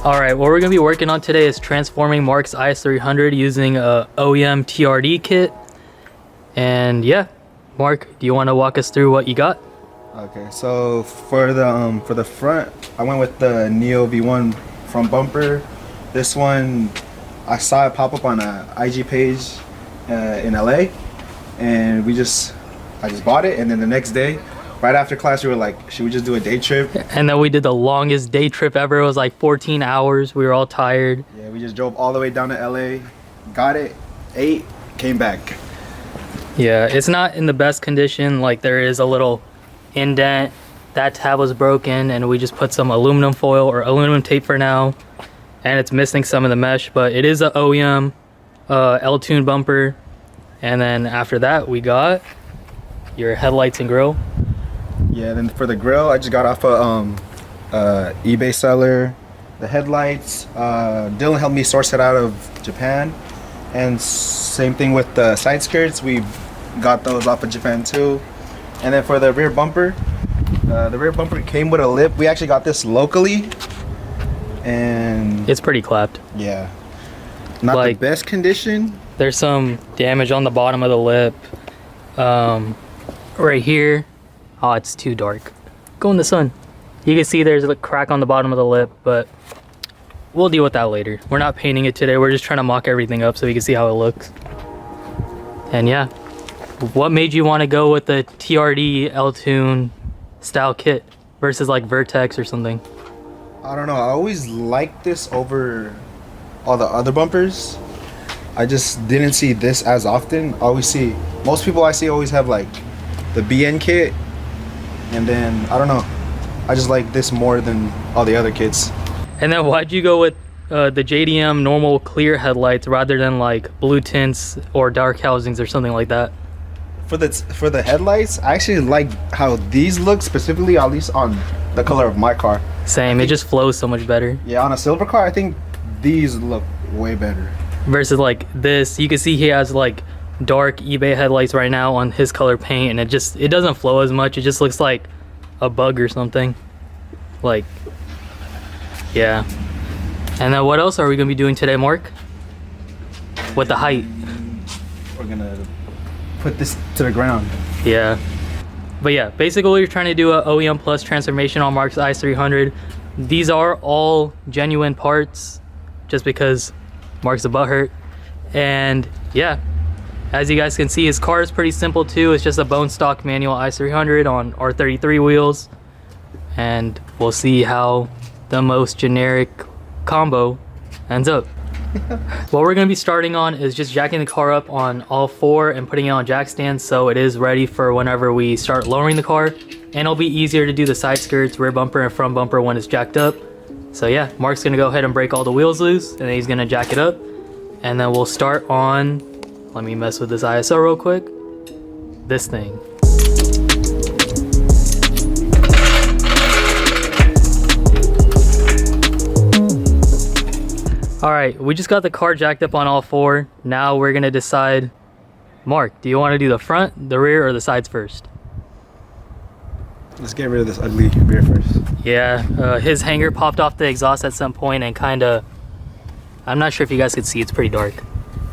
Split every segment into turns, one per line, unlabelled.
Alright, what we're going to be working on today is transforming Mark's IS300 using a OEM TRD kit. And yeah, Mark, do you want to walk us through what you got?
Okay, so for the front, I went with the Neo V1 front bumper. This one, I saw it pop up on a IG page in LA, and I just bought it. And then the next day, right after class, we were like, should we just do a day trip?
And then we did the longest day trip ever. It was like 14 hours. We were all tired.
Yeah, we just drove all the way down to LA, got it, ate, came back.
Yeah, it's not in the best condition. Like, there is a little indent. That tab was broken, and we just put some aluminum foil or aluminum tape for now. And it's missing some of the mesh, but it is an OEM L-tune bumper. And then after that, we got your headlights and grill.
Yeah, then for the grill, I just got off a eBay seller. The headlights, Dylan helped me source it out of Japan. And same thing with the side skirts, we got those off of Japan too. And then for the rear bumper came with a lip. We actually got this locally, and
it's pretty clapped.
Yeah, not like the best condition.
There's some damage on the bottom of the lip. Right here. Oh, it's too dark. Go in the sun. You can see there's a crack on the bottom of the lip, but we'll deal with that later. We're not painting it today. We're just trying to mock everything up so you can see how it looks. And yeah, what made you want to go with the TRD L-tune style kit versus like Vertex or something?
I don't know. I always liked this over all the other bumpers. I just didn't see this as often. Most people I see always have like the BN kit. And then, I don't know, I just like this more than all the other kits.
And then why'd you go with the JDM normal clear headlights rather than like blue tints or dark housings or something like that?
For the headlights, I actually like how these look, specifically at least on the color of my car.
Same, it just flows so much better.
Yeah, on a silver car, I think these look way better.
Versus like this, you can see he has like dark eBay headlights right now on his color paint, and it doesn't flow as much. It just looks like a bug or something. Like, yeah. And then what else are we gonna be doing today, Mark? With the height?
We're gonna put this to the ground.
Yeah. But yeah, basically we're trying to do a OEM Plus transformation on Mark's IS300. These are all genuine parts, just because Mark's a butthurt. And yeah, as you guys can see, his car is pretty simple too. It's just a bone stock manual IS300 on R33 wheels. And we'll see how the most generic combo ends up. What we're going to be starting on is just jacking the car up on all four and putting it on jack stands so it is ready for whenever we start lowering the car. And it'll be easier to do the side skirts, rear bumper, and front bumper when it's jacked up. So yeah, Mark's going to go ahead and break all the wheels loose, and then he's going to jack it up. And then we'll start on, let me mess with this ISO real quick, this thing. Alright, we just got the car jacked up on all four. Now we're going to decide, Mark, do you want to do the front, the rear, or the sides first?
Let's get rid of this ugly rear first.
Yeah, his hanger popped off the exhaust at some point and kind of, I'm not sure if you guys could see, it's pretty dark.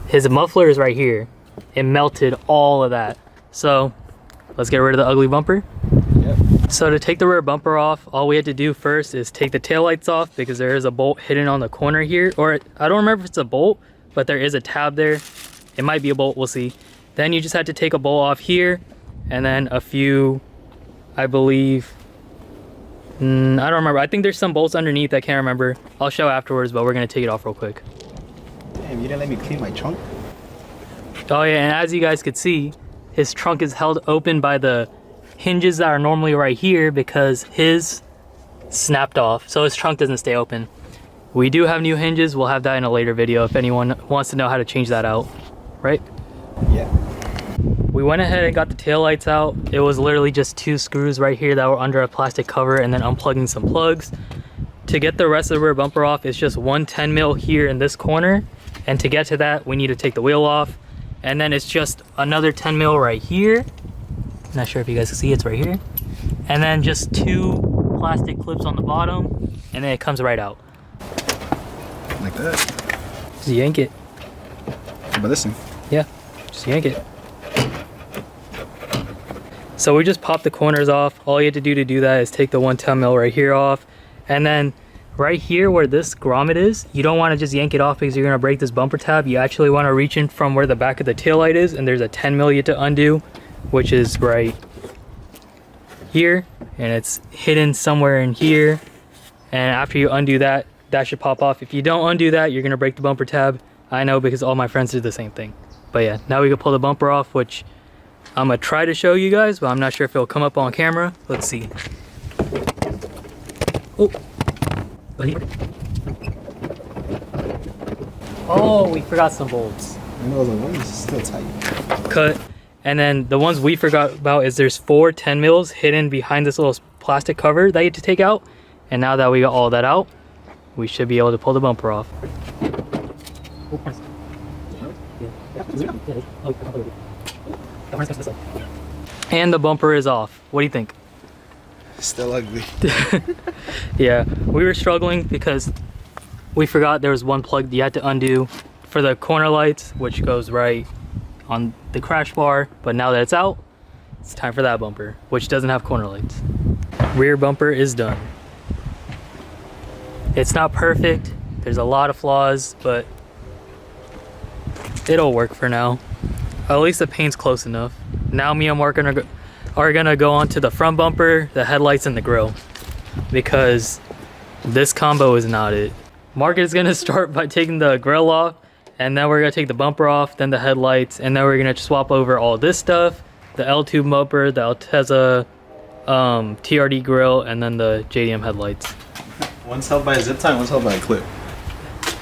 His muffler is right here. It melted all of that. So let's get rid of the ugly bumper.
Yep.
So to take the rear bumper off, all we had to do first is take the taillights off, because there is a bolt hidden on the corner here. Or I don't remember if it's a bolt, but there is a tab there. It might be a bolt, we'll see. Then you just had to take a bolt off here, and then a few, I believe, I don't remember. I think there's some bolts underneath, I can't remember. I'll show afterwards, but we're gonna take it off real quick.
Damn, you didn't let me clean my trunk?
Oh yeah, and as you guys could see, his trunk is held open by the hinges that are normally right here because his snapped off, so his trunk doesn't stay open. We do have new hinges. We'll have that in a later video if anyone wants to know how to change that out, right?
Yeah.
We went ahead and got the taillights out. It was literally just 2 screws right here that were under a plastic cover, and then unplugging some plugs. To get the rest of the rear bumper off, it's just 1 10 mil here in this corner, and to get to that we need to take the wheel off, and then it's just another 10 mil right here. Not sure if you guys can see, it's right here. And then just 2 plastic clips on the bottom, and then it comes right out.
that.
Just yank it.
But listen.
Yeah, just yank it. So we just popped the corners off. All you have to do that is take the 110 mil right here off. And then right here where this grommet is, you don't want to just yank it off because you're going to break this bumper tab. You actually want to reach in from where the back of the taillight is, and there's a 10 mil you have to undo, which is right here, and it's hidden somewhere in here. And after you undo that, that should pop off. If you don't undo that, you're going to break the bumper tab. I know because all my friends do the same thing. But yeah, now we can pull the bumper off, which I'm gonna try to show you guys, but I'm not sure if it'll come up on camera. Let's see. Oh. Oh, we forgot some bolts.
I know the one is still tight.
Cut. And then the ones we forgot about is there's 4 10 mils hidden behind this little plastic cover that you have to take out. And now that we got all that out, we should be able to pull the bumper off. And the bumper is off. What do you think?
Still ugly.
Yeah, we were struggling because we forgot there was one plug you had to undo for the corner lights, which goes right on the crash bar. But now that it's out, it's time for that bumper, which doesn't have corner lights. Rear bumper is done. It's not perfect. There's a lot of flaws, but it'll work for now. At least the paint's close enough. Now me and Mark are gonna go on to the front bumper, the headlights, and the grille, because this combo is not it. Mark is gonna start by taking the grille off, and then we're gonna take the bumper off, then the headlights, and then we're gonna swap over all this stuff, the L2 bumper, the Altezza TRD grill, and then the JDM headlights.
One's held by a zip tie, one's held by a clip.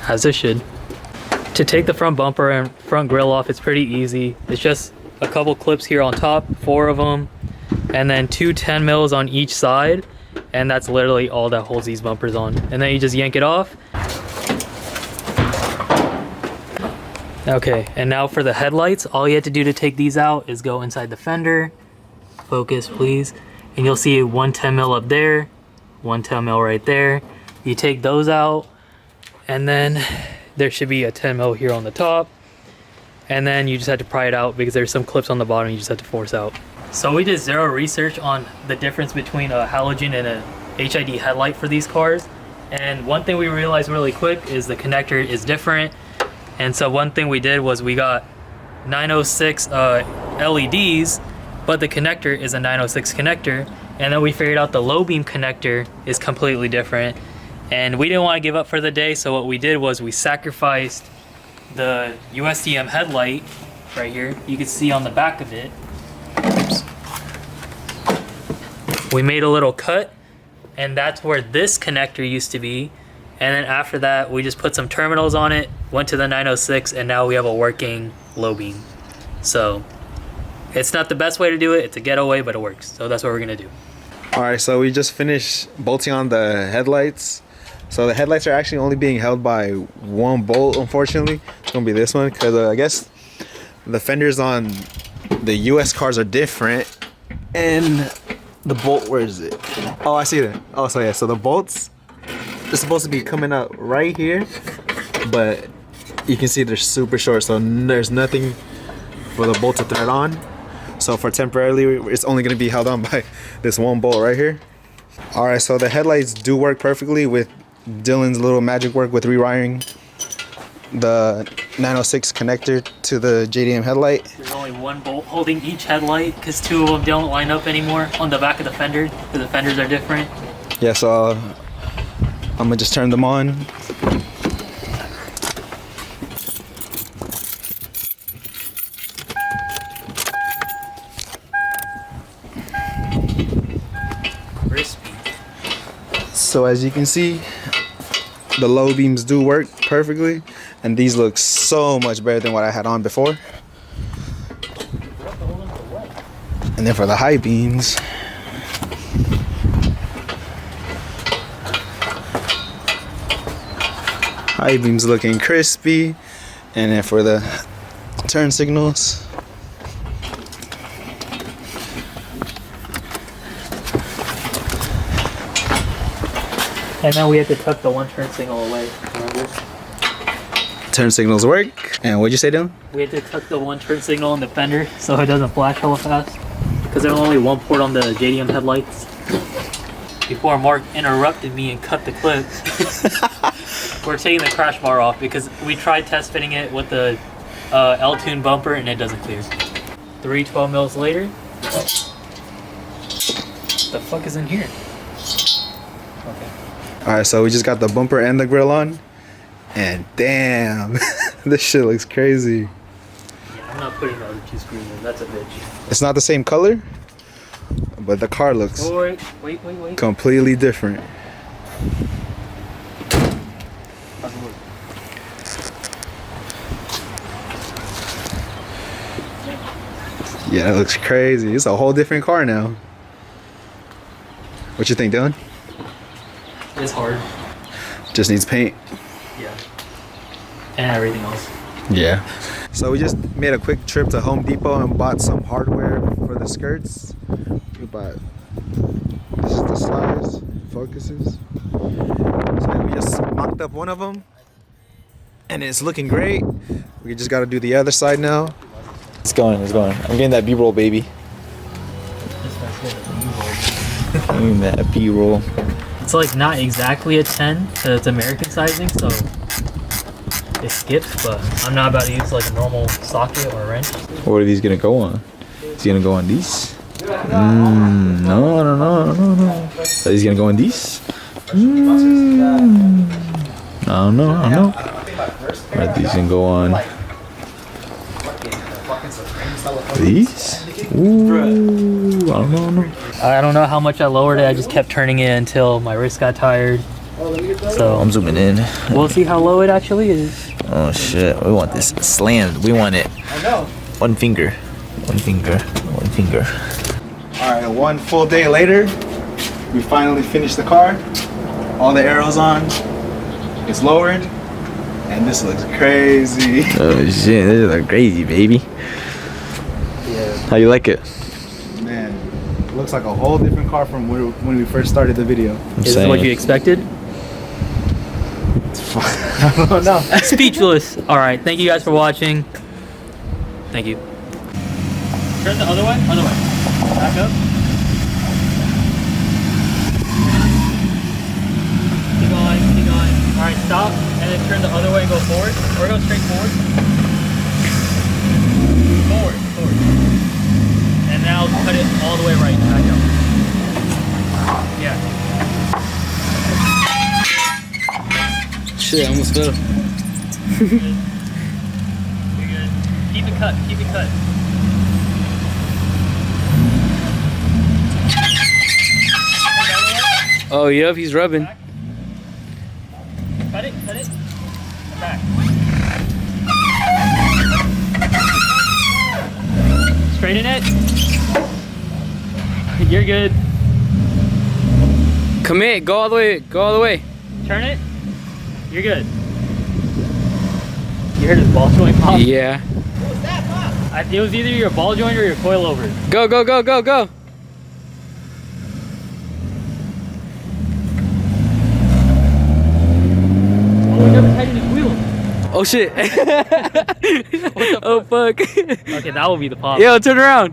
As it should. To take the front bumper and front grille off, it's pretty easy. It's just a couple clips here on top, 4 of them, and then 2 10 mils on each side, and that's literally all that holds these bumpers on. And then you just yank it off. Okay, and now for the headlights, all you have to do to take these out is go inside the fender. Focus, please. And you'll see 1 10 mil up there, 1 10 mil right there. You take those out, and then there should be a 10 mil here on the top, and then you just have to pry it out because there's some clips on the bottom you just have to force out. So we did zero research on the difference between a halogen and a HID headlight for these cars, and one thing we realized really quick is the connector is different. And so one thing we did was we got 906 LEDs, but the connector is a 906 connector, and then we figured out the low beam connector is completely different. And we didn't want to give up for the day, so what we did was we sacrificed the USDM headlight right here. You can see on the back of it. Oops. We made a little cut, and that's where this connector used to be. And then after that, we just put some terminals on it, went to the 906, and now we have a working low beam. So it's not the best way to do it. It's a getaway, but it works. So that's what we're gonna do.
All right, so we just finished bolting on the headlights. So the headlights are actually only being held by 1 bolt, unfortunately. It's gonna be this one, because I guess the fenders on the US cars are different. And the bolt, where is it? Oh, I see that. Oh, so yeah, so the bolts are supposed to be coming out right here, but you can see they're super short, so there's nothing for the bolt to thread on. So for temporarily, it's only gonna be held on by this 1 bolt right here. All right, so the headlights do work perfectly with Dylan's little magic work with rewiring the 906 connector to the JDM headlight.
There's only 1 bolt holding each headlight because 2 of them don't line up anymore on the back of the fender because the fenders are different.
Yeah, so I'm gonna just turn them on.
Crispy.
So as you can see, the low beams do work perfectly, and these look so much better than what I had on before. And then for the high beams, high beams looking crispy. And then for the turn signals,
and now we have to tuck the 1 turn signal away, remember?
turn signals work. And what'd you say, Dylan?
We had to tuck the one turn signal in the fender so it doesn't flash hella fast. Because there's only one port on the JDM headlights. Before Mark interrupted me and cut the clip, we're taking the crash bar off because we tried test fitting it with the L-tune bumper and it doesn't clear. 312 mils later. What the fuck is in here? Okay.
Alright, so we just got the bumper and the grill on. And damn, this shit looks crazy.
Yeah, I'm not putting the other two screws in. That's a bitch.
It's not the same color, but the car looks
wait.
completely different. Yeah, that looks crazy. It's a whole different car now. What you think, Dylan?
It's hard.
Just needs paint.
Yeah. And everything else.
Yeah. So we just made a quick trip to Home Depot and bought some hardware for the skirts. We bought, this is the slides, focuses. So we just mocked up one of them and it's looking great. We just got to do the other side now. It's going. I'm getting that B-roll, baby. Getting that B-roll.
It's like not exactly a 10 because it's American sizing, so it skips, but I'm not about to use like a normal socket or a wrench.
What are these gonna go on? Is he gonna go on these? No. Are these gonna go on these? No. Are these gonna go on these? Ooh, I don't know.
I don't know how much I lowered it. I just kept turning it until my wrist got tired. So
I'm zooming in.
we'll see how low it actually is.
Oh shit, we want this slammed. We want it. One finger.
Alright, one full day later, we finally finished the car. All the arrows on. It's lowered. And this looks crazy.
Oh shit, this is crazy, baby.
Yeah.
How you like it?
Man, it looks like a whole different car from when we first started the video.
Is this what you expected?
I don't know.
Speechless. Alright, thank you guys for watching. Thank you. Turn the other way. Back up. Keep going. Alright, stop. And then turn the other way and go forward. Or go straight forward. Forward. And now cut it all the way right. Back up. Yeah.
Shit, I almost fell.
You're good. Keep it cut.
Oh, yep, he's rubbing.
Back. Cut it. And back. Straighten it. You're good.
Commit, go all the way.
Turn it. You're good. You heard his ball joint pop?
Yeah.
What was that pop? It was either your ball joint or your coilover.
Go.
Oh, we never tightened his wheel.
Oh shit. Oh fuck.
Okay, that will be the pop.
Yo, turn around.